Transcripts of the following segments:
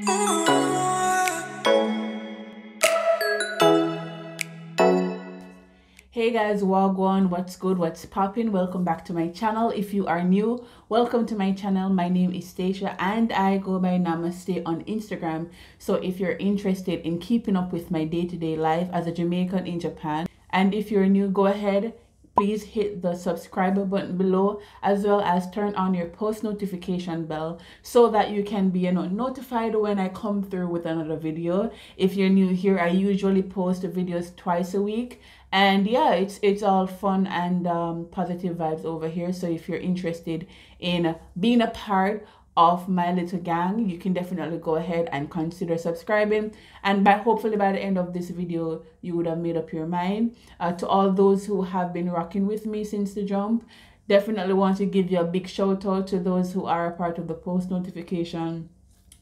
Hey guys, wagwan, what's good, what's popping? Welcome back to my channel. If you are new, welcome to my channel. My name is Stacia and I go by Namaste on Instagram. So if you're interested in keeping up with my day-to-day life as a Jamaican in Japan, and if you're new, go ahead, please hit the subscribe button below, as well as turn on your post notification bell so that you can be notified when I come through with another video. If you're new here, I usually post videos twice a week, and yeah, it's all fun and positive vibes over here. So if you're interested in being a part of my little gang, you can definitely go ahead and consider subscribing, and hopefully by the end of this video you would have made up your mind. To all those who have been rocking with me since the jump, definitely want to give you a big shout out. To those who are a part of the post notification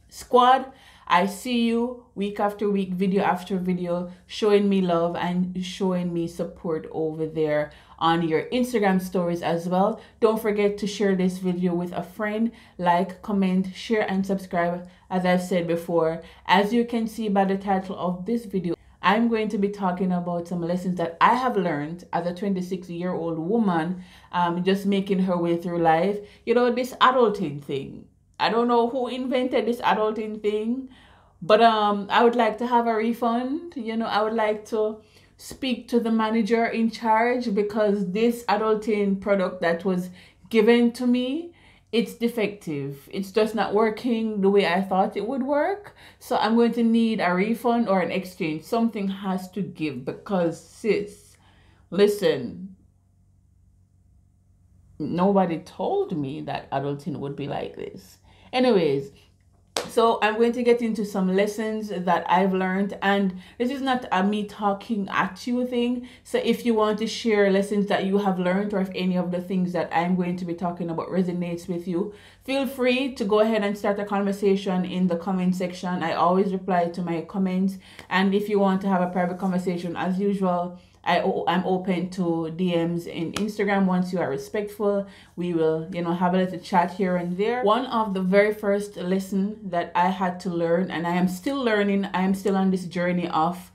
squad, I see you week after week, video after video, showing me love and showing me support over there on your Instagram stories as well. Don't forget to share this video with a friend, like, comment, share, and subscribe. As I've said before, as you can see by the title of this video, I'm going to be talking about some lessons that I have learned as a 26-year-old woman, just making her way through life. You know, this adulting thing. I don't know who invented this adulting thing, but I would like to have a refund. I would like to speak to the manager in charge, because this adulting product that was given to me, it's defective. It's just not working the way I thought it would work. So I'm going to need a refund or an exchange. Something has to give, because sis, listen, nobody told me that adulting would be like this. Anyways, so I'm going to get into some lessons that I've learned, and this is not a me talking at you thing. So if you want to share lessons that you have learned, or if any of the things that I'm going to be talking about resonates with you, feel free to go ahead and start a conversation in the comment section. I always reply to my comments, and if you want to have a private conversation, as usual, I'm open to DMs in Instagram. Once you are respectful, we will, have a little chat here and there. One of the very first lesson that I had to learn, and I am still learning, I am still on this journey of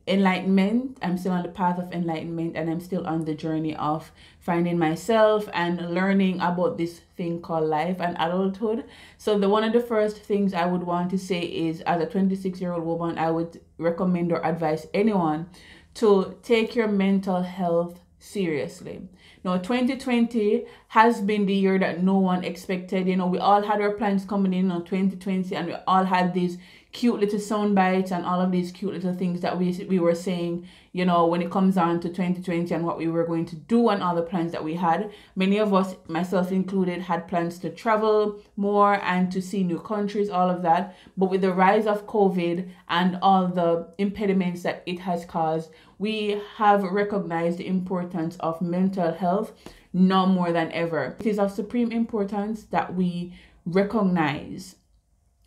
enlightenment. I'm still on the path of enlightenment, and I'm still on the journey of finding myself and learning about this thing called life and adulthood. So one of the first things I would want to say is, as a 26-year-old woman, I would recommend or advise anyone to take your mental health seriously. Now, 2020 has been the year that no one expected. We all had our plans coming in on 2020, and we all had these cute little sound bites and all of these cute little things that we were saying, when it comes on to 2020 and what we were going to do and all the plans that we had. Many of us, myself included, had plans to travel more and to see new countries, all of that. But with the rise of COVID and all the impediments that it has caused, we have recognized the importance of mental health no more than ever. It is of supreme importance that we recognize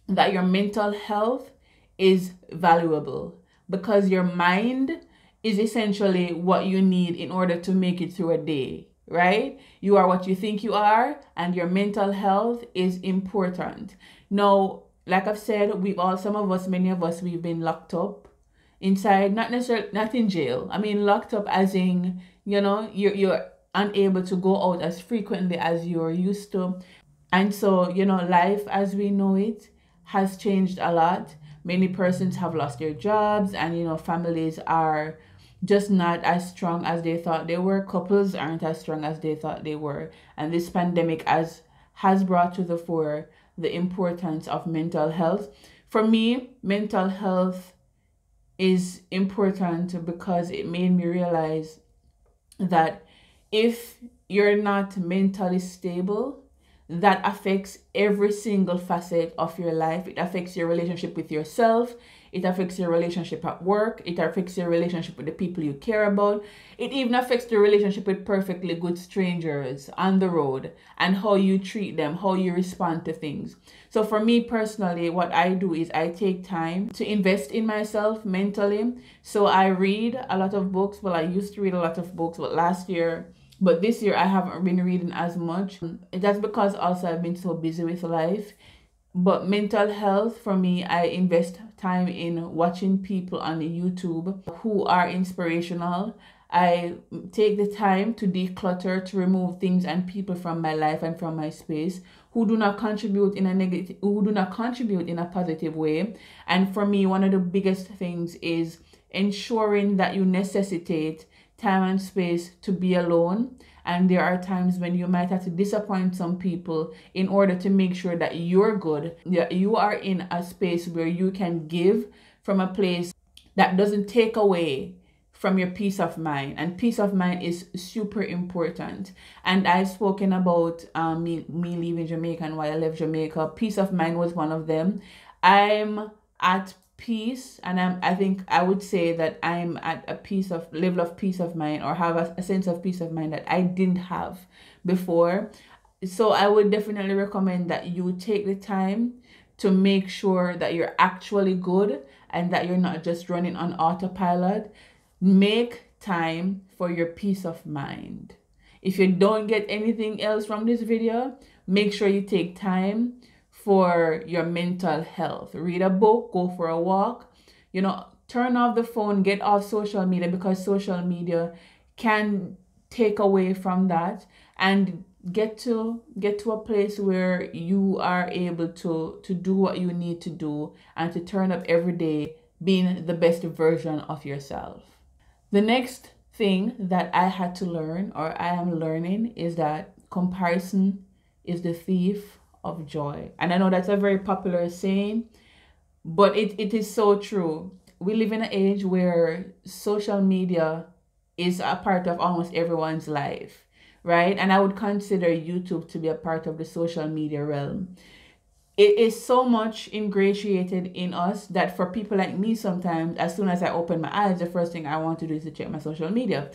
that your mental health is valuable, because your mind is essentially what you need in order to make it through a day, right? You are what you think you are, and your mental health is important. Now, like I've said, many of us, we've been locked up inside, not in jail. I mean, locked up as in, you're unable to go out as frequently as you're used to. And so, life as we know it has changed a lot. Many persons have lost their jobs, and families are just not as strong as they thought they were. Couples aren't as strong as they thought they were. And this pandemic has brought to the fore the importance of mental health. For me, mental health is important because it made me realize that if you're not mentally stable, that affects every single facet of your life. It affects your relationship with yourself. It affects your relationship at work. It affects your relationship with the people you care about. It even affects the relationship with perfectly good strangers on the road, and how you treat them, how you respond to things. So for me personally, what I do is I take time to invest in myself mentally. So I read a lot of books. Well, I used to read a lot of books, but this year I haven't been reading as much. That's because also I've been so busy with life. But mental health, for me, I invest time in watching people on YouTube who are inspirational. I take the time to declutter, to remove things and people from my life and from my space who do not contribute in a negative, who do not contribute in a positive way. And for me, one of the biggest things is ensuring that you necessitate time and space to be alone. And there are times when you might have to disappoint some people in order to make sure that you're good, that you are in a space where you can give from a place that doesn't take away from your peace of mind. And peace of mind is super important. And I've spoken about me leaving Jamaica and why I left Jamaica. Peace of mind was one of them. I'm at peace, and I think I would say that I'm at a level of peace of mind, or have a sense of peace of mind that I didn't have before. So I would definitely recommend that you take the time to make sure that you're actually good and that you're not just running on autopilot. Make time for your peace of mind. If you don't get anything else from this video, make sure you take time for your mental health. Read a book, go for a walk, turn off the phone, get off social media, because social media can take away from that, and get to a place where you are able to do what you need to do and to turn up every day being the best version of yourself. The next thing that I had to learn, or I am learning, is that comparison is the thief of joy. And I know that's a very popular saying, but it is so true. We live in an age where social media is a part of almost everyone's life, right? And I would consider YouTube to be a part of the social media realm. It is so much ingratiated in us that for people like me, sometimes as soon as I open my eyes, the first thing I want to do is to check my social media.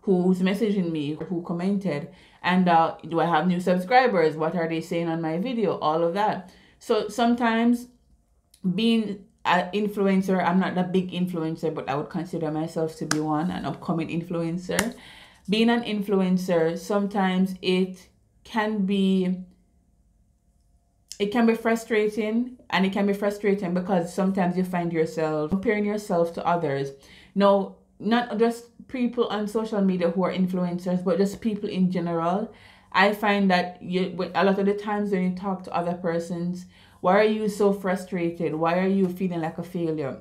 Who's messaging me, who commented, and do I have new subscribers? What are they saying on my video? All of that. So sometimes, being an influencer, I'm not a big influencer, but I would consider myself to be one, an upcoming influencer. Being an influencer, sometimes it can be frustrating, and it can be frustrating because sometimes you find yourself comparing yourself to others. No, not just people on social media who are influencers, but just people in general. I find that a lot of the times when you talk to other persons, why are you so frustrated? Why are you feeling like a failure?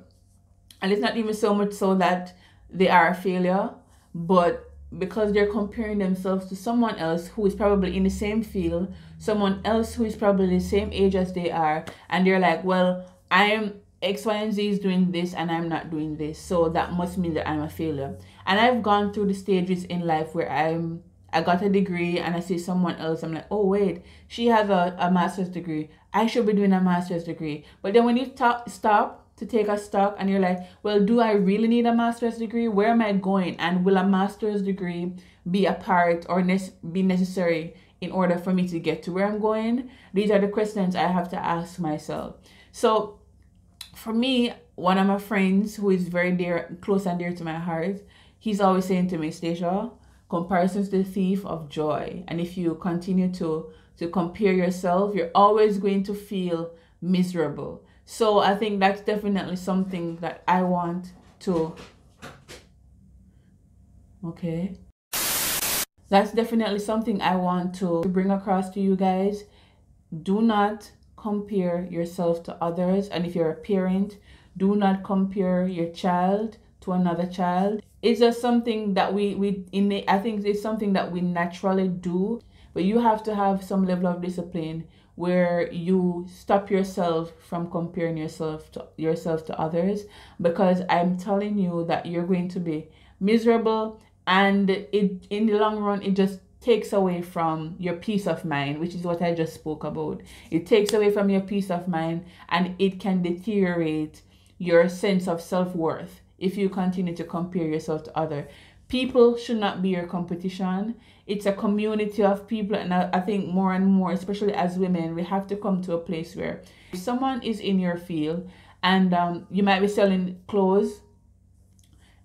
And it's not even so much so that they are a failure, but because they're comparing themselves to someone else who is probably in the same field, someone else who is probably the same age as they are, and they're like, well, I am X, Y, and Z is doing this and I'm not doing this, so that must mean that I'm a failure. And I've gone through the stages in life where I got a degree and I see someone else, I'm like, oh wait, she has a master's degree, I should be doing a master's degree. But then when you stop to take a stock and you're like, well, do I really need a master's degree? Where am I going? And will a master's degree be a part or be necessary in order for me to get to where I'm going? These are the questions I have to ask myself. So for me, one of my friends who is very close and dear to my heart, he's always saying to me, Stacia, comparison is the thief of joy. And if you continue to compare yourself, you're always going to feel miserable. So I think that's definitely something that I want to, that's definitely something I want to bring across to you guys. Do not compare yourself to others. And if you're a parent, do not compare your child to another child. It's just something that I think it's something that we naturally do, but you have to have some level of discipline where you stop yourself from comparing yourself to others, because I'm telling you that you're going to be miserable, and in the long run it just takes away from your peace of mind, which is what I just spoke about. It takes away from your peace of mind, and it can deteriorate your sense of self-worth if you continue to compare yourself to others. People should not be your competition. It's a community of people, and I think more and more, especially as women, we have to come to a place where if someone is in your field and you might be selling clothes,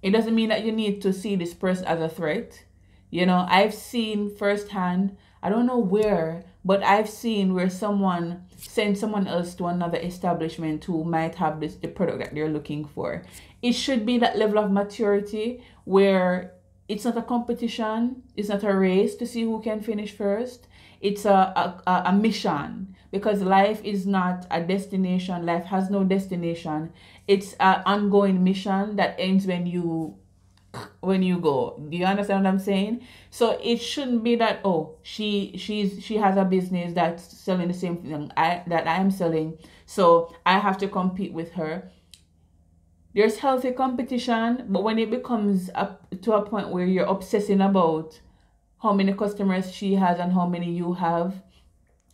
it doesn't mean that you need to see this person as a threat. I've seen firsthand, I don't know where, But I've seen where someone sends someone else to another establishment who might have the product that they're looking for. It should be that level of maturity where it's not a competition, it's not a race to see who can finish first. It's a mission, because life is not a destination. Life has no destination. It's an ongoing mission that ends when you go. Do you understand what I'm saying? So it shouldn't be that, oh, she has a business that's selling the same thing that I am selling, so I have to compete with her. There's healthy competition, but when it becomes up to a point where you're obsessing about how many customers she has and how many you have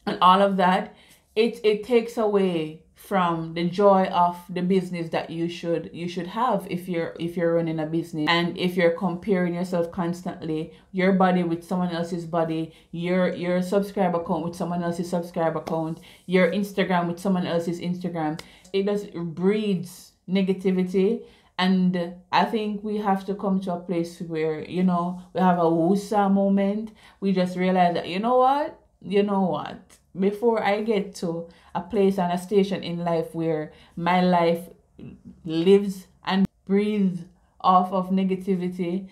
and all of that, it takes away from the joy of the business that you should have if you're running a business. And if you're comparing yourself constantly, your body with someone else's body, your subscriber account with someone else's subscriber account, your Instagram with someone else's Instagram, it just breeds negativity. And I think we have to come to a place where, we have a wusa moment. We just realize that, you know what, before I get to a place and a station in life where my life lives and breathes off of negativity,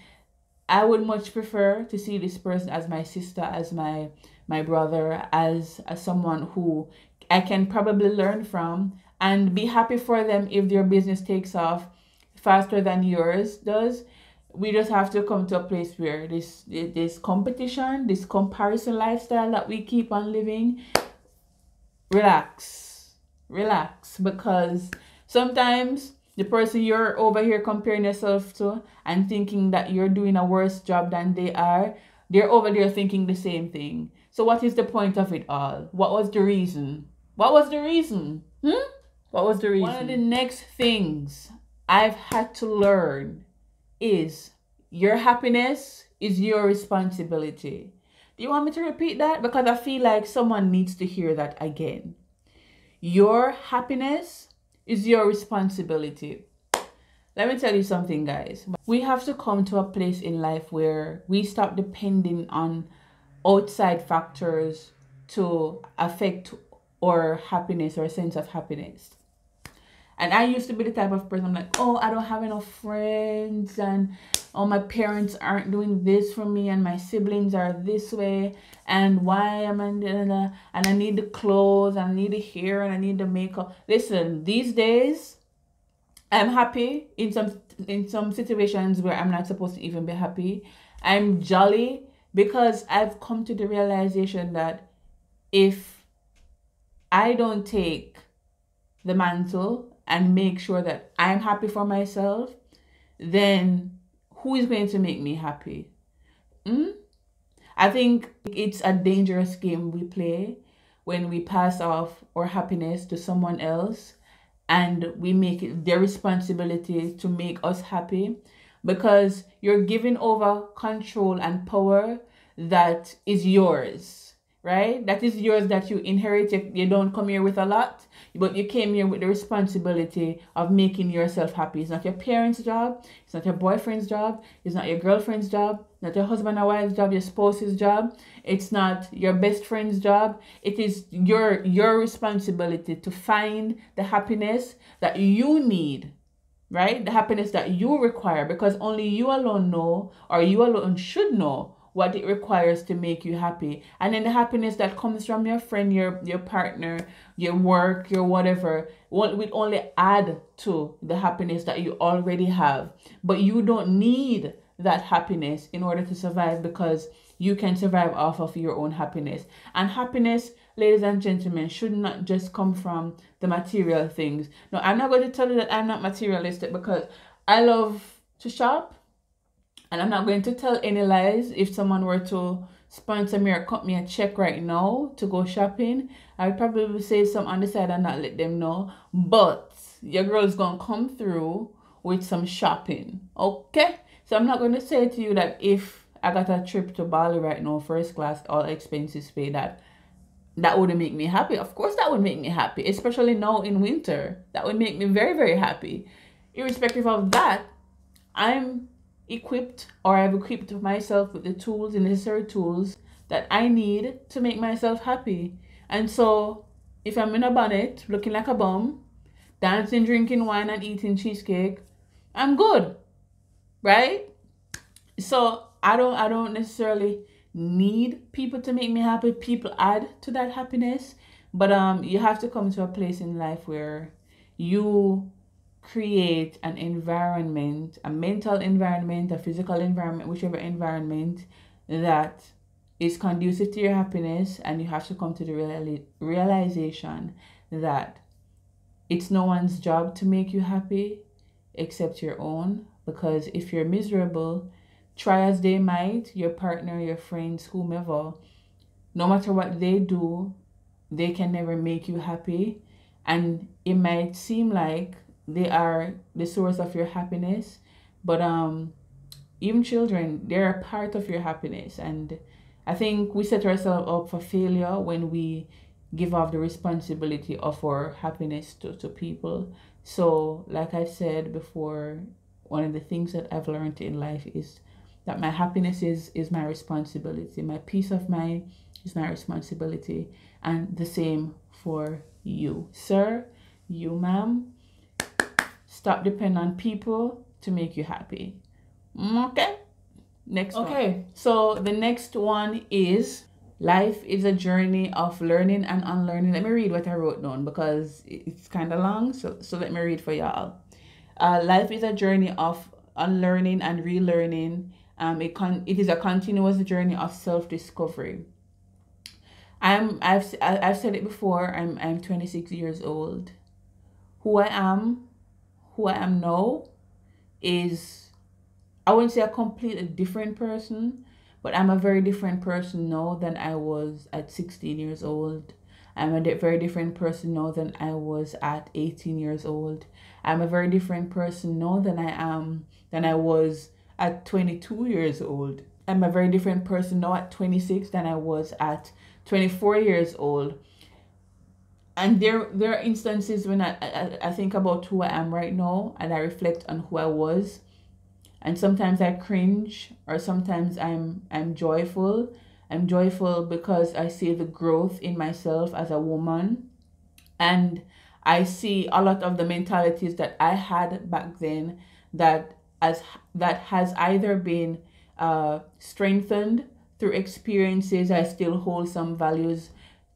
I would much prefer to see this person as my sister, as my brother, as someone who I can probably learn from, and be happy for them if their business takes off faster than yours does. We just have to come to a place where this competition, this comparison lifestyle that we keep on living, relax, because sometimes the person you're over here comparing yourself to and thinking that you're doing a worse job than they're over there thinking the same thing. So what is the point of it all? What was the reason? What was the reason? What was the reason? One of the next things I've had to learn is your happiness is your responsibility. Do you want me to repeat that? Because I feel like someone needs to hear that again. Your happiness is your responsibility. Let me tell you something, guys. We have to come to a place in life where we stop depending on outside factors to affect our happiness or sense of happiness. And I used to be the type of person, I'm like, oh, I don't have enough friends, and oh, my parents aren't doing this for me, and my siblings are this way, and why am I, and I need the clothes, and I need the hair, and I need the makeup. Listen, these days, I'm happy in some situations where I'm not supposed to even be happy. I'm jolly because I've come to the realization that if I don't take the mantle and make sure that I'm happy for myself, then who is going to make me happy? I think it's a dangerous game we play when we pass off our happiness to someone else and we make it their responsibility to make us happy, because you're giving over control and power that is yours, right? That is yours, that you inherited. You don't come here with a lot, but you came here with the responsibility of making yourself happy. It's not your parents' job. It's not your boyfriend's job. It's not your girlfriend's job. Not your husband or wife's job, your spouse's job. It's not your best friend's job. It is your responsibility to find the happiness that you need, right? The happiness that you require, because only you alone know, or you alone should know, what it requires to make you happy. And then the happiness that comes from your friend, your partner, your work, your whatever, will only add to the happiness that you already have. But you don't need that happiness in order to survive, because you can survive off of your own happiness. And happiness, ladies and gentlemen, should not just come from the material things. No, I'm not going to tell you that I'm not materialistic, because I love to shop. And I'm not going to tell any lies. If someone were to sponsor me or cut me a check right now to go shopping, I would probably say some on the side and not let them know. But your girl's going to come through with some shopping. Okay? So I'm not going to say to you that if I got a trip to Bali right now, first class, all expenses paid, that wouldn't make me happy. Of course that would make me happy, especially now in winter. That would make me very, very happy. Irrespective of that, I'm equipped, or I've equipped myself with the necessary tools that I need to make myself happy. And so if I'm in a bonnet looking like a bum, dancing, drinking wine, and eating cheesecake, I'm good, right? So I don't necessarily need people to make me happy. People add to that happiness, but you have to come to a place in life where you create an environment, a mental environment, a physical environment, whichever environment that is conducive to your happiness, and you have to come to the realization that it's no one's job to make you happy except your own. Because if you're miserable, try as they might, your partner, your friends, whomever, no matter what they do, they can never make you happy. And it might seem like they are the source of your happiness, but even children, they're a part of your happiness. And I think we set ourselves up for failure when we give off the responsibility of our happiness to people. So like I said before, one of the things that I've learned in life is that my happiness is my responsibility. My peace of mind is my responsibility. And the same for you, sir, you, ma'am. Stop depending on people to make you happy. Okay? Next one. Okay, so the next one is life is a journey of learning and unlearning. Let me read what I wrote down because it's kind of long. So let me read for y'all. Life is a journey of unlearning and relearning. It is a continuous journey of self-discovery. I've said it before. I'm 26 years old. Who I am now is, I wouldn't say a completely different person, but I'm a very different person now than I was at 16 years old. I'm a very different person now than I was at 18 years old. I'm a very different person now than I was at 22 years old. I'm a very different person now at 26 than I was at 24 years old. And there are instances when I think about who I am right now and I reflect on who I was. And sometimes I cringe, or sometimes I'm joyful. I'm joyful because I see the growth in myself as a woman. And I see a lot of the mentalities that I had back then that has either been strengthened through experiences. I still hold some values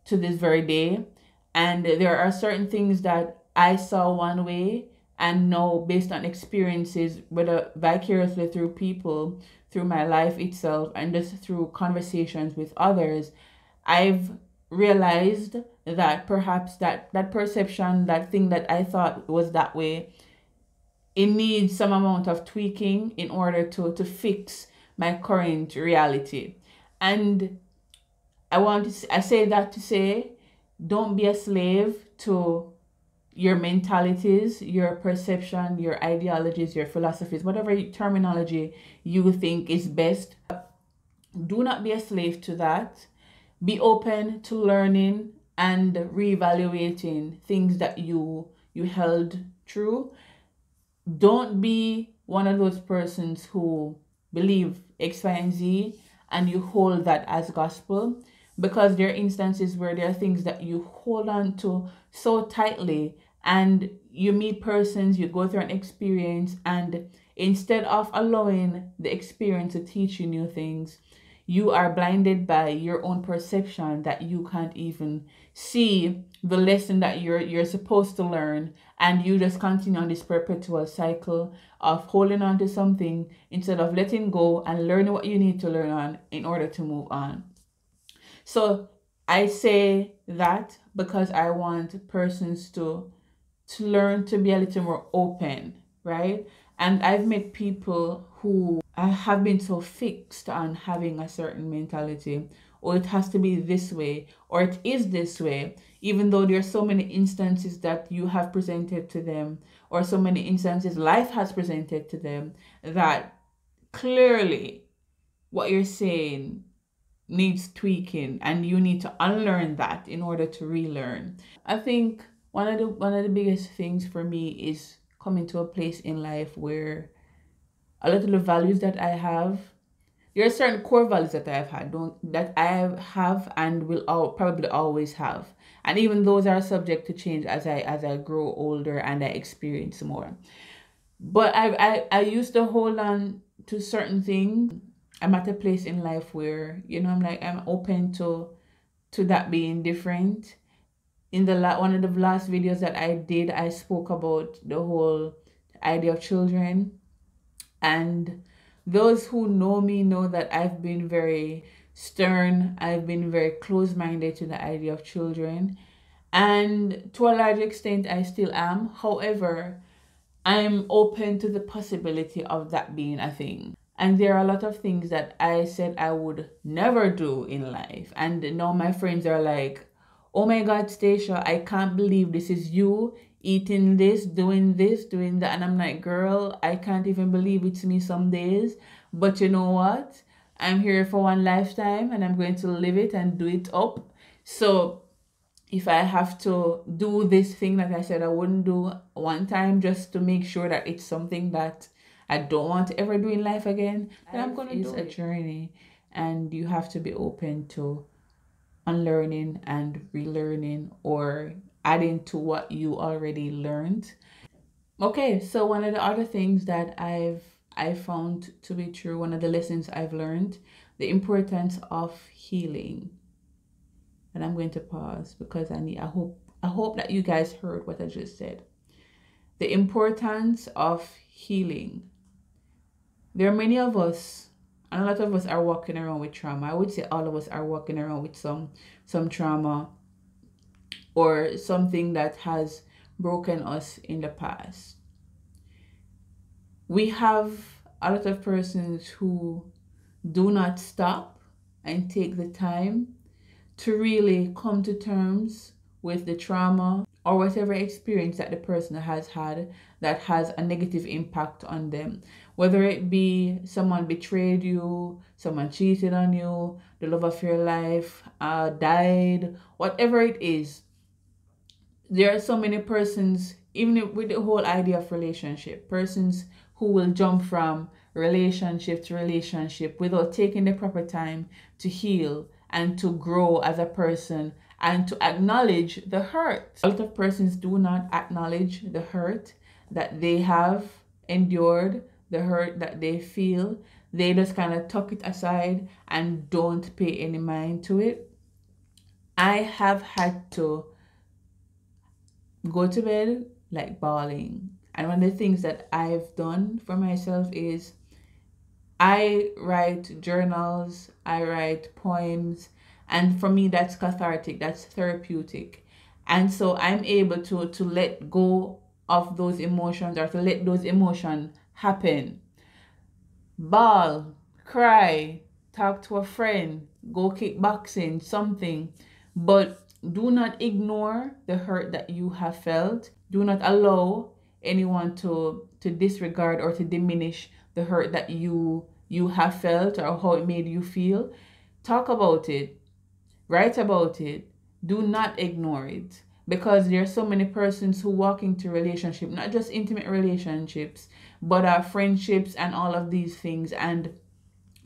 to this very day. And there are certain things that I saw one way and know based on experiences, whether vicariously through people, through my life itself, and just through conversations with others, I've realized that perhaps that perception, that thing that I thought was that way, it needs some amount of tweaking in order to fix my current reality. And I say that to say, don't be a slave to your mentalities, your perception, your ideologies, your philosophies, whatever terminology you think is best. Do not be a slave to that. Be open to learning and reevaluating things that you held true. Don't be one of those persons who believe X, Y, and Z and you hold that as gospel, because there are instances where there are things that you hold on to so tightly, and you meet persons, you go through an experience, and instead of allowing the experience to teach you new things, you are blinded by your own perception that you can't even see the lesson that you're supposed to learn, and you just continue on this perpetual cycle of holding on to something instead of letting go and learning what you need to learn on in order to move on. So I say that because I want persons to learn to be a little more open, right? And I've met people who have been so fixed on having a certain mentality, or it has to be this way, or it is this way, even though there are so many instances that you have presented to them, or so many instances life has presented to them, that clearly what you're saying needs tweaking, and you need to unlearn that in order to relearn. I think one of the biggest things for me is coming to a place in life where a lot of the values that I have, there are certain core values that I've had, that I have and will probably always have, and even those are subject to change as I grow older and I experience more. But I used to hold on to certain things. I'm at a place in life where, I'm like, I'm open to that being different. In one of the last videos that I did, I spoke about the whole idea of children. And those who know me know that I've been very stern. I've been very close-minded to the idea of children. And to a large extent, I still am. However, I'm open to the possibility of that being a thing. And there are a lot of things that I said I would never do in life. And now my friends are like, oh my God, Stacia, I can't believe this is you eating this, doing that. And I'm like, girl, I can't even believe it's me some days. But you know what? I'm here for one lifetime and I'm going to live it and do it up. So if I have to do this thing that I said I wouldn't do one time just to make sure that it's something that I don't want to ever do in life again, then I'm going to do it. It's a journey, and you have to be open to unlearning and relearning or adding to what you already learned. Okay, so one of the other things that I found to be true, one of the lessons I've learned, the importance of healing. And I'm going to pause because I hope that you guys heard what I just said. The importance of healing. There are many of us, and a lot of us are walking around with trauma. I would say all of us are walking around with some trauma or something that has broken us in the past. We have a lot of persons who do not stop and take the time to really come to terms with the trauma or whatever experience that the person has had that has a negative impact on them. Whether it be someone betrayed you, someone cheated on you, the love of your life died, whatever it is. There are so many persons, even with the whole idea of relationship, persons who will jump from relationship to relationship without taking the proper time to heal and to grow as a person and to acknowledge the hurt. A lot of persons do not acknowledge the hurt that they have endured, the hurt that they feel. They just kind of tuck it aside and don't pay any mind to it. I have had to go to bed like bawling. And one of the things that I've done for myself is I write journals, I write poems, and for me that's cathartic, that's therapeutic. And so I'm able to let go of those emotions or to let those emotions happen. Bawl, cry, talk to a friend, go kickboxing, something. But do not ignore the hurt that you have felt. Do not allow anyone to disregard or to diminish the hurt that you have felt or how it made you feel. Talk about it. Write about it. Do not ignore it. Because there are so many persons who walk into relationships, not just intimate relationships, but friendships and all of these things. And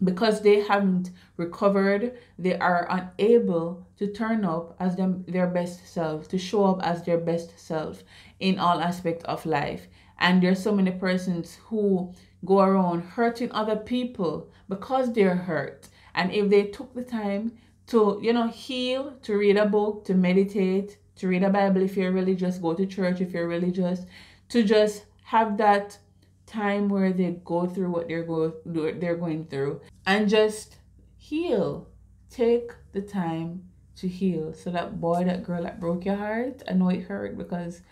because they haven't recovered, they are unable to turn up as their best self, to show up as their best self in all aspects of life. And there's so many persons who go around hurting other people because they're hurt. And if they took the time to, heal, to read a book, to meditate, to read a Bible if you're religious, go to church if you're religious, to just have that time where they go through what they're going through and just heal. Take the time to heal. So that boy, that girl that broke your heart, I know it hurt because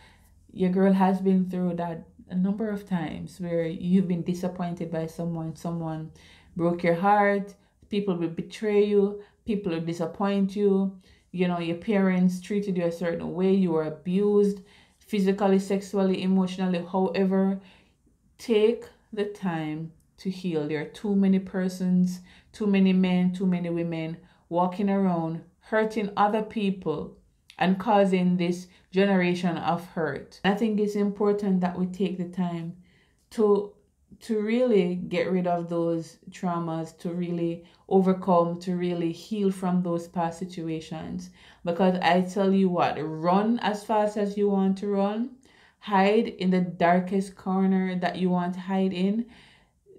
your girl has been through that a number of times where you've been disappointed by someone broke your heart, people will betray you, people will disappoint you, your parents treated you a certain way, you were abused physically, sexually, emotionally, however. Take the time to heal. There are too many persons, too many men, too many women walking around hurting other people and causing this generation of hurt. I think it's important that we take the time to to really get rid of those traumas, to really overcome, to really heal from those past situations. Because I tell you what, run as fast as you want to run, hide in the darkest corner that you want to hide in.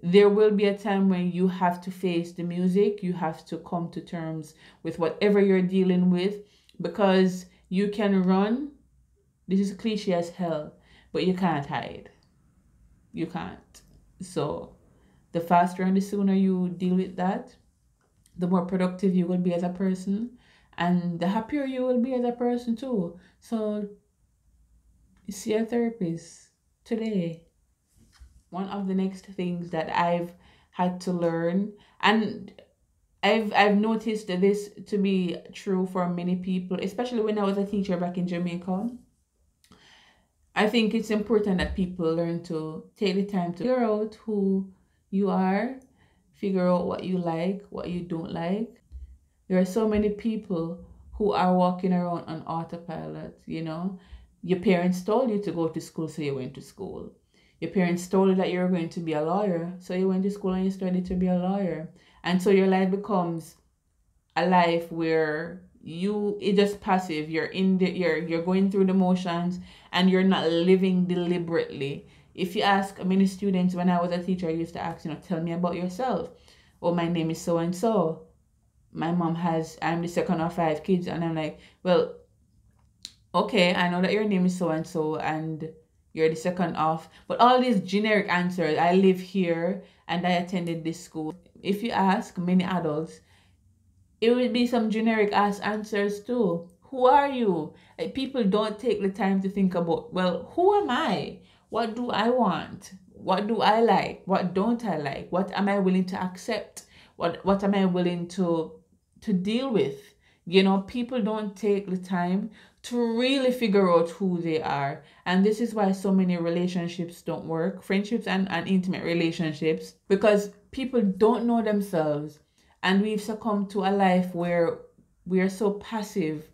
There will be a time when you have to face the music, you have to come to terms with whatever you're dealing with, because you can run. This is cliche as hell, but you can't hide. You can't. So the faster and the sooner you deal with that, the more productive you will be as a person, and the happier you will be as a person too. So see a therapist today. One of the next things that I've had to learn, and I've noticed this to be true for many people, especially when I was a teacher back in Jamaica. I think it's important that people learn to take the time to figure out who you are, figure out what you like, what you don't like. There are so many people who are walking around on autopilot, you know. Your parents told you to go to school, so you went to school. Your parents told you that you were going to be a lawyer, so you went to school and you studied to be a lawyer. And so your life becomes a life where it's just passive. You're going through the motions, and you're not living deliberately. If you ask many students, when I was a teacher, I used to ask, tell me about yourself. Oh, my name is so and so. I'm the second of 5 kids, and I'm like, well, okay, I know that your name is so and so, and you're the second of, but all these generic answers, I live here and I attended this school. If you ask many adults, it will be some generic ass answers too. Who are you? Like, people don't take the time to think about, well, who am I? What do I want? What do I like? What don't I like? What am I willing to accept? What am I willing to deal with? People don't take the time to really figure out who they are. And this is why so many relationships don't work, friendships and intimate relationships, because people don't know themselves. And we've succumbed to a life where we are so passive.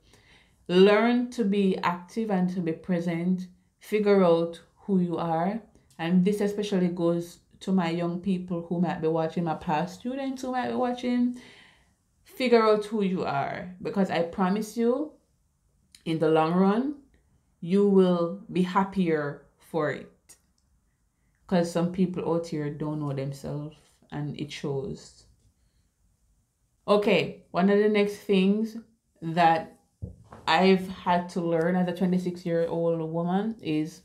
Learn to be active and to be present. Figure out who you are. And this especially goes to my young people who might be watching, my past students who might be watching. Figure out who you are, because I promise you, in the long run, you will be happier for it. Because some people out here don't know themselves, and it shows. Okay, one of the next things that I've had to learn as a 26-year-old woman is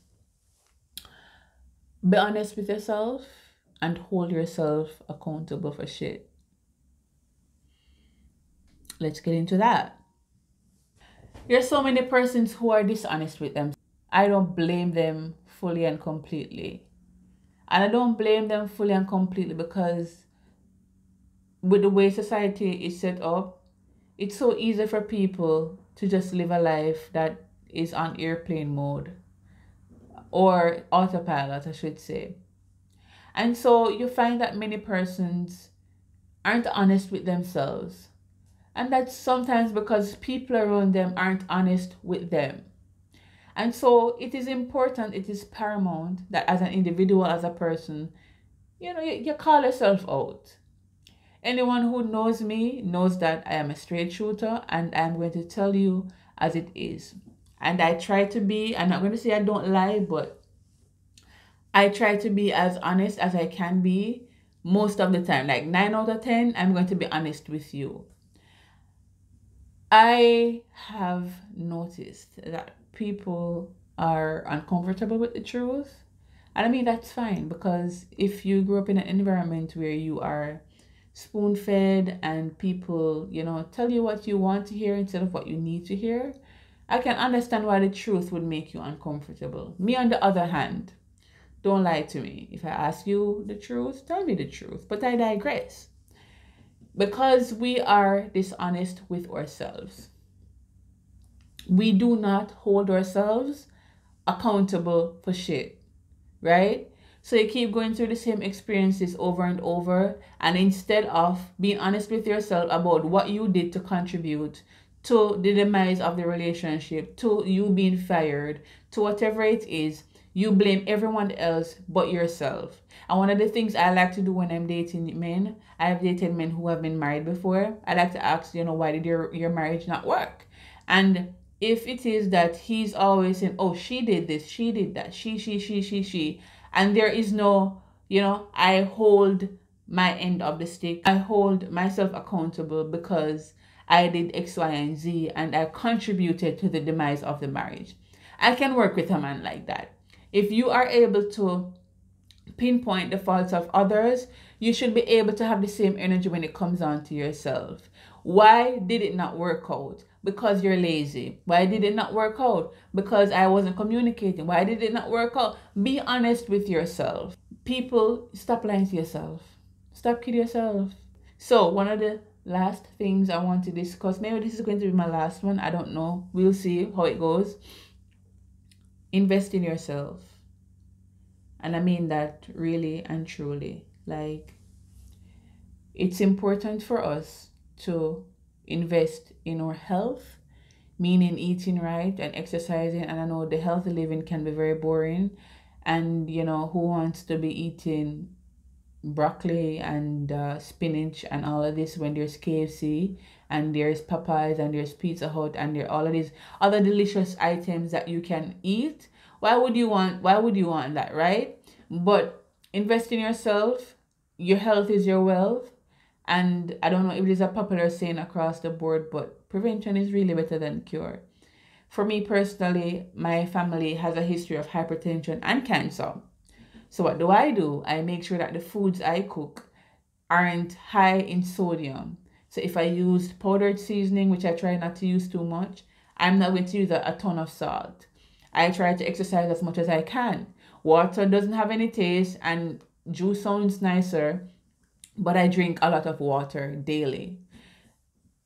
be honest with yourself and hold yourself accountable for shit. Let's get into that. There's so many persons who are dishonest with them. I don't blame them fully and completely. And I don't blame them fully and completely because with the way society is set up, it's so easy for people to just live a life that is on airplane mode, or autopilot, I should say. And so you find that many persons aren't honest with themselves. And that's sometimes because people around them aren't honest with them. And so it is important, it is paramount that as an individual, as a person, you call yourself out. Anyone who knows me knows that I am a straight shooter, and I'm going to tell you as it is. And I try to be, I'm not going to say I don't lie, but I try to be as honest as I can be most of the time. Like 9 out of 10, I'm going to be honest with you. I have noticed that people are uncomfortable with the truth. And I mean, that's fine, because if you grew up in an environment where you are spoon-fed and people, tell you what you want to hear instead of what you need to hear, I can understand why the truth would make you uncomfortable. Me, on the other hand, don't lie to me. If I ask you the truth, tell me the truth. But I digress. Because we are dishonest with ourselves, we do not hold ourselves accountable for shit, right? So you keep going through the same experiences over and over, and instead of being honest with yourself about what you did to contribute to the demise of the relationship, to you being fired, to whatever it is, You blame everyone else but yourself. And one of the things I like to do when I'm dating men, I've dated men who have been married before. I like to ask, why did your marriage not work? And if it is that he's always saying, oh, she did this, she did that, she, and there is no, I hold my end of the stick. I hold myself accountable because I did X, Y, and Z, and I contributed to the demise of the marriage. I can work with a man like that. If you are able to pinpoint the faults of others, you should be able to have the same energy when it comes on to yourself. Why did it not work out? Because you're lazy. Why did it not work out? Because I wasn't communicating. Why did it not work out? Be honest with yourself. People, stop lying to yourself. Stop kidding yourself. So one of the last things I want to discuss, maybe this is going to be my last one, I don't know. We'll see how it goes. Invest in yourself. And I mean that really and truly. Like, it's important for us to invest in our health, meaning eating right and exercising. And I know the healthy living can be very boring. And, who wants to be eating broccoli and spinach and all of this when there's KFC and there's Popeyes and there's Pizza Hut and there are all of these other delicious items that you can eat? Why would you want that, right? But invest in yourself. Your health is your wealth. And I don't know if it is a popular saying across the board, but prevention is really better than cure. For me personally, my family has a history of hypertension and cancer. So what do? I make sure that the foods I cook aren't high in sodium. So if I used powdered seasoning, which I try not to use too much, I'm not going to use a ton of salt. I try to exercise as much as I can. Water doesn't have any taste and juice sounds nicer, but I drink a lot of water daily.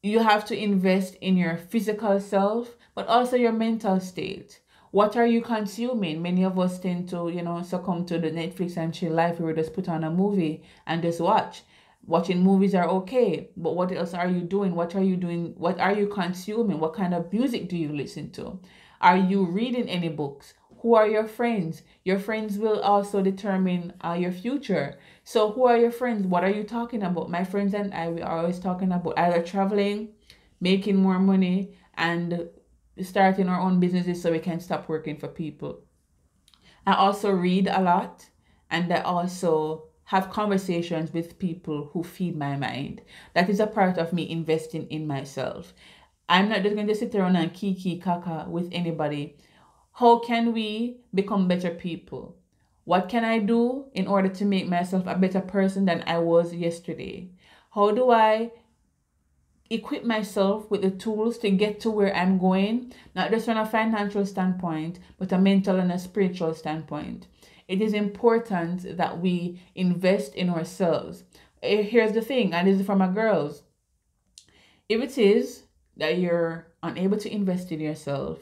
You have to invest in your physical self, but also your mental state. What are you consuming? Many of us tend to, succumb to the Netflix and chill life where we just put on a movie and just watch. Watching movies are okay, but what else are you doing? What are you doing? What are you consuming? What kind of music do you listen to? Are you reading any books? Who are your friends? Your friends will also determine your future. So who are your friends? What are you talking about? My friends and I, we are always talking about either traveling, making more money, and starting our own businesses so we can stop working for people. I also read a lot, and I also have conversations with people who feed my mind. That is a part of me investing in myself. I'm not just going to sit around and kiki kaka with anybody. How can we become better people? What can I do in order to make myself a better person than I was yesterday? How do I equip myself with the tools to get to where I'm going, not just from a financial standpoint, but a mental and a spiritual standpoint? It is important that we invest in ourselves. Here's the thing, and this is for my girls. If it is that you're unable to invest in yourself,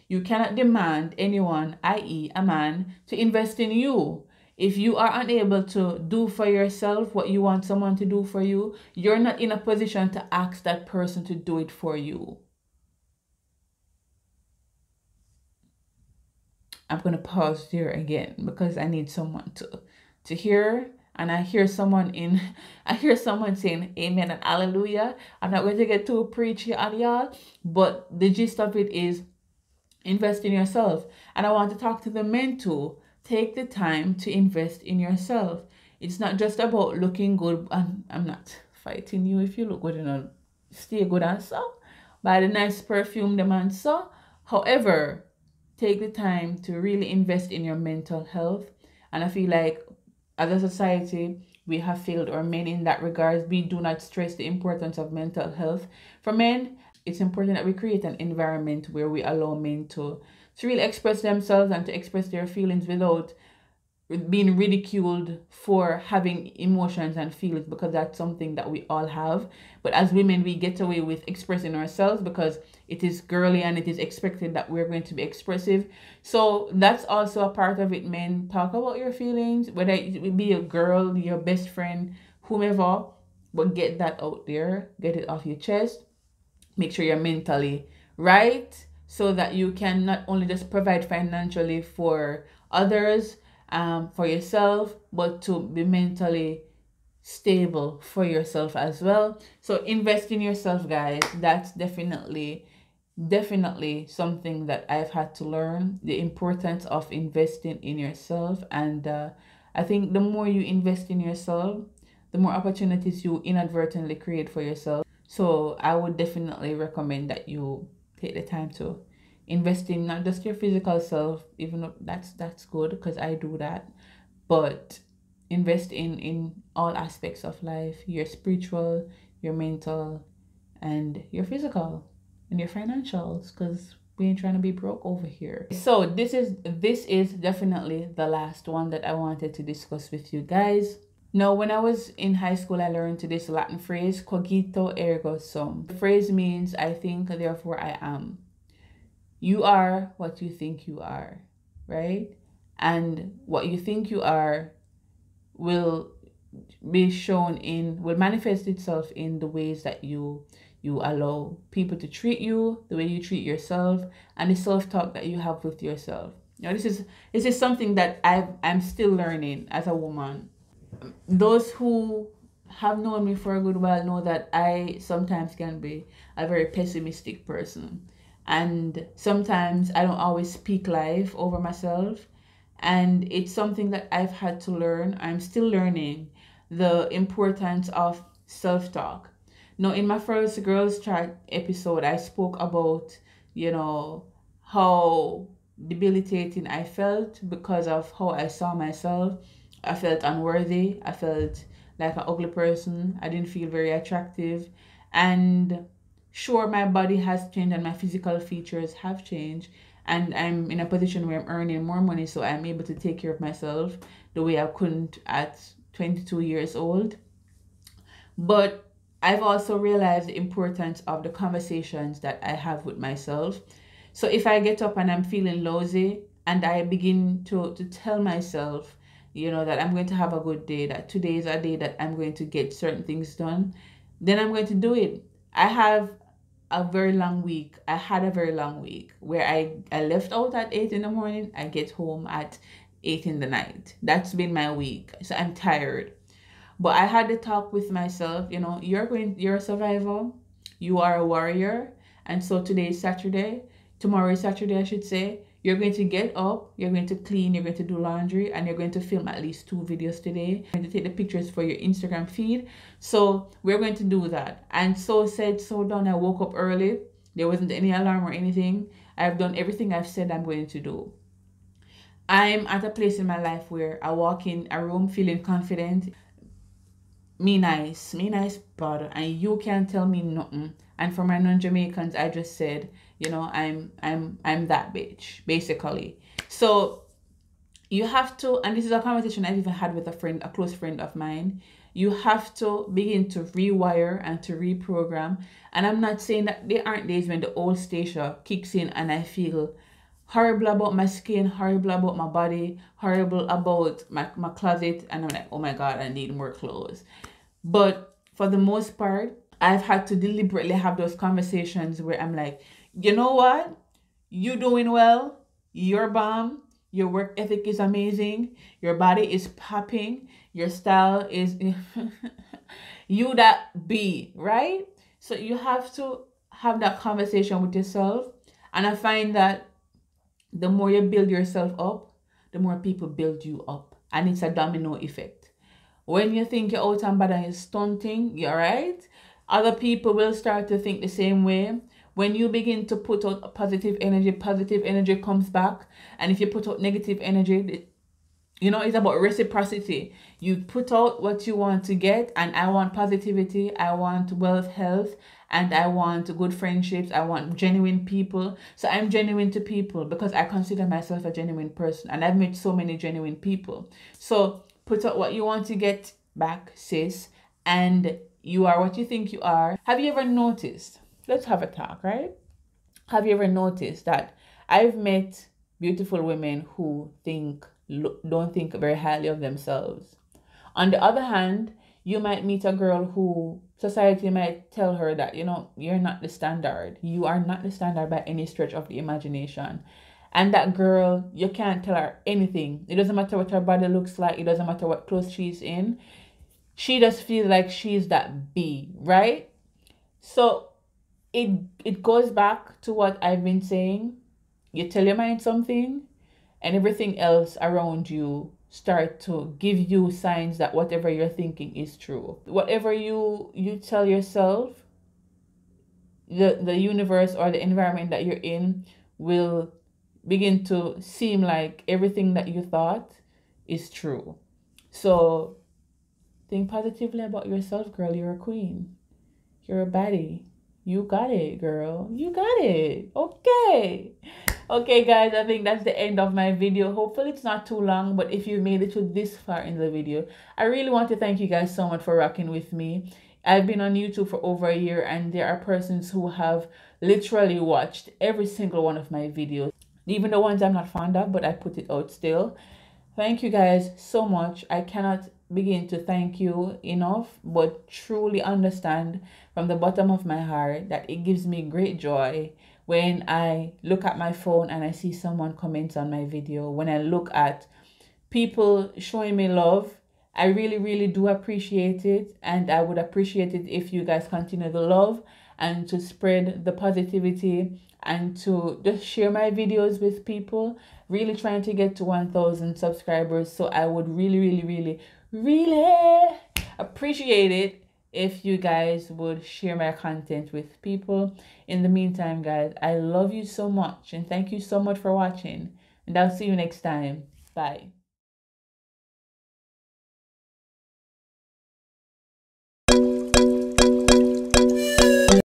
you cannot demand anyone, i.e. a man, to invest in you. If you are unable to do for yourself what you want someone to do for you, you're not in a position to ask that person to do it for you. I'm going to pause there again because I need someone to hear. And I hear someone saying amen and hallelujah. I'm not going to get too preachy on y'all, but the gist of it is invest in yourself. And I want to talk to the men too. Take the time to invest in yourself. It's not just about looking good. And I'm not fighting you if you look good, stay good and so. Buy the nice perfume, the man so. However, take the time to really invest in your mental health. And I feel like as a society, we have failed our men in that regard. We do not stress the importance of mental health. For men, it's important that we create an environment where we allow men to really express themselves and to express their feelings without being ridiculed for having emotions and feelings, because that's something that we all have. But as women, we get away with expressing ourselves because it is girly and it is expected that we're going to be expressive. So that's also a part of it. Men, talk about your feelings, whether it be a girl, your best friend, whomever, but get that out there, get it off your chest. Make sure you're mentally right so that you can not only just provide financially for others, for yourself, but to be mentally stable for yourself as well. So invest in yourself, guys. That's definitely something that I've had to learn, the importance of investing in yourself. And I think the more you invest in yourself, the more opportunities you inadvertently create for yourself. So I would definitely recommend that you take the time to invest in not just your physical self, even though that's good, because I do that, but invest in all aspects of life, your spiritual, your mental, and your physical, and your financials, because we ain't trying to be broke over here. So this is definitely the last one that I wanted to discuss with you guys. Now, when I was in high school, I learned this Latin phrase, cogito ergo sum. The phrase means I think, therefore I am. You are what you think you are, right? And what you think you are will manifest itself in the ways that you allow people to treat you, the way you treat yourself, and the self-talk that you have with yourself. You know, this is something that I'm still learning as a woman. Those who have known me for a good while know that I sometimes can be a very pessimistic person, and sometimes I don't always speak life over myself, and it's something that I've had to learn. I'm still learning the importance of self-talk. Now, in my first Girls Chat episode, I spoke about, you know, how debilitating I felt because of how I saw myself. I felt unworthy. I felt like an ugly person. I didn't feel very attractive. And sure, my body has changed and my physical features have changed. And I'm in a position where I'm earning more money, so I'm able to take care of myself the way I couldn't at 22 years old. But I've also realized the importance of the conversations that I have with myself. So if I get up and I'm feeling lousy and I begin to tell myself, you know, that I'm going to have a good day, that today is a day that I'm going to get certain things done, then I'm going to do it. I have a very long week. I had a very long week where I left out at 8 in the morning. I get home at 8 in the night. That's been my week. So I'm tired. But I had to talk with myself, you know, you're a survivor. You are a warrior. And so today is Saturday. Tomorrow is Saturday, I should say. You're going to get up, you're going to clean, you're going to do laundry, and you're going to film at least 2 videos today. You're going to take the pictures for your Instagram feed. So we're going to do that. And so said, so done. I woke up early. There wasn't any alarm or anything. I've done everything I've said I'm going to do. I'm at a place in my life where I walk in a room feeling confident. Me nice, brother, and you can't tell me nothing. And for my non-Jamaicans, I just said, you know, I'm that bitch, basically. So you have to, and this is a conversation I've even had with a close friend of mine. You have to begin to rewire and to reprogram. And I'm not saying that there aren't days when the old Stacia kicks in and I feel horrible about my skin, horrible about my body, horrible about my closet, and I'm like, oh my God, I need more clothes. But for the most part, I've had to deliberately have those conversations where I'm like, you know what? You doing well, you're bomb, your work ethic is amazing, your body is popping, your style is you that be, right? So you have to have that conversation with yourself. And I find that the more you build yourself up, the more people build you up. And it's a domino effect. When you think you're out and bad and you're stunting, you're right. Other people will start to think the same way. When you begin to put out positive energy comes back. And if you put out negative energy, you know, it's about reciprocity. You put out what you want to get, and I want positivity, I want wealth, health, and I want good friendships, I want genuine people. So I'm genuine to people because I consider myself a genuine person, and I've met so many genuine people. So put out what you want to get back, sis, and you are what you think you are. Have you ever noticed, let's have a talk, right? Have you ever noticed that I've met beautiful women who don't think very highly of themselves? On the other hand, You might meet a girl who society might tell her that, you're not the standard. You are not the standard by any stretch of the imagination. And that girl, you can't tell her anything. It doesn't matter what her body looks like. It doesn't matter what clothes she's in. She just feels like she's that B, right? So it goes back to what I've been saying. You tell your mind something, and everything else around you start to give you signs that whatever you're thinking is true. Whatever you tell yourself, the universe or the environment that you're in will begin to seem like everything that you thought is true. So think positively about yourself, girl. You're a queen. You're a baddie. You got it, girl. You got it. Okay. Okay, guys, I think that's the end of my video. Hopefully it's not too long, but if you made it to this far in the video, I really want to thank you guys so much for rocking with me. I've been on YouTube for over a year, and there are persons who have literally watched every single one of my videos, even the ones I'm not fond of, but I put it out still. Thank you guys so much. I cannot begin to thank you enough, but truly understand from the bottom of my heart that it gives me great joy when I look at my phone and I see someone comments on my video, when I look at people showing me love. I really, really do appreciate it, and I would appreciate it if you guys continue the love and to spread the positivity and to just share my videos with people. Really trying to get to 1,000 subscribers, so I would really, really, really, really appreciate it if you guys would share my content with people. In the meantime, guys, I love you so much, and thank you so much for watching, and I'll see you next time. Bye.